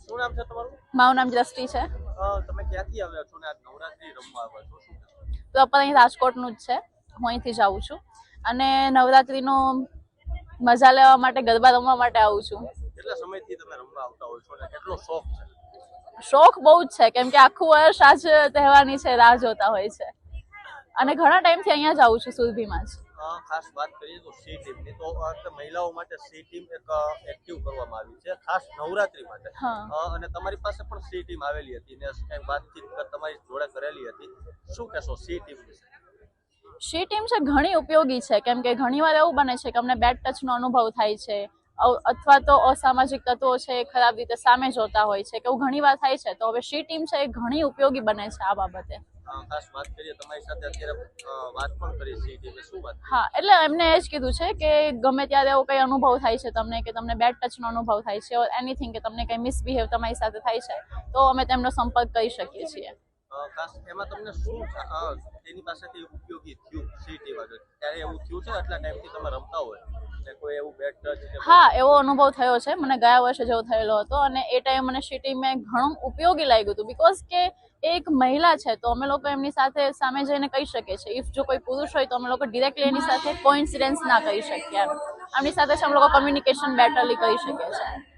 શું નામ છે તમારું? મારું નામ દ્રષ્ટિ છે. તમે ક્યાંથી આવ્યા છો ને આજ નવરાત્રી રમવા આવ્યા છો? શું પ્રોપર અહીં રાજકોટનું જ છે. હું અહીંથી જ આવું છું અને નવરાત્રીનો મજા લેવા માટે, ગરબા રમવા માટે આવું છું. કેટલા સમયથી તમે રમવા આવતા હોય છો અને કેટલો શોખ છે? શોખ બહુ જ છે, કેમ કે આખું વર્ષ આજ તહેવારની છે રાહ જોતા હોય છે અને ઘણા ટાઈમથી અહીંયા જ આવું છું, સુરભીમાં જ. ખાસ વાત કરીએ તો સી ટીમની, તો મહિલાઓ માટે સી ટીમ એક એક્ટિવ કરવામાં આવી છે ખાસ નવરાત્રી માટે. અને તમારી પાસે પણ સી ટીમ આવેલી હતી ને કઈ વાતચીત તમારી જોડે કરેલી હતી. શું કહેશો સી ટીમ વિશે? સી ટીમ છે ઘણી ઉપયોગી છે, કેમ કે ઘણી વાર એવું બને છે કે અમને બેડ ટચનો અનુભવ થાય છે અથવા તો અસામાજિક તત્વો છે ખરાબ રીતે સામે જોતા હોય છે કે એવું ઘણી વાર થાય છે. તો હવે સી ટીમ છે એ ઘણી ઉપયોગી બને છે આ બાબતે. ખાસ વાત કરીએ તમારી સાથે અત્યારે વાત પણ કરી સી ટીમે, શું વાત? હા, એટલે એમને એ જ કીધું છે કે ગમે ત્યારે એવો કઈ અનુભવ થાય છે તમને, કે તમને બેડ ટચનો અનુભવ થાય છે ઓર એનીથિંગ, કે તમને કઈ મિસબિહેવ તમારી સાથે થાય છે, તો અમે તેમનો સંપર્ક કરી શકીએ છીએ. ખાસ એમાં તમને શું તેની પાસેથી ઉપયોગી થયું સી ટીમ આગળ? ત્યારે એવું થયું છે આટલા ટાઈમથી તમે રમતા હોય ને કોઈ એવું બેડ ટચ? હા, એવો અનુભવ થયો છે મને. ગયા વર્ષે જેવો થયેલો હતો અને એ ટાઈમ મને સી ટીમે ઘણું ઉપયોગી લાગ્યું હતું. બીકોઝ કે એક મહિલા છે તો અમે લોકો એમની સાથે સામે જઈને કહી શકીએ છીએ. ઇફ જો કોઈ પુરુષ હોય તો અમે લોકો ડિરેક્ટલી એની સાથે કોઇન્સિડન્સ ના કરી શકીએ. એમની સાથે અમે લોકો કમ્યુનિકેશન બેટરલી કરી શકીએ છીએ.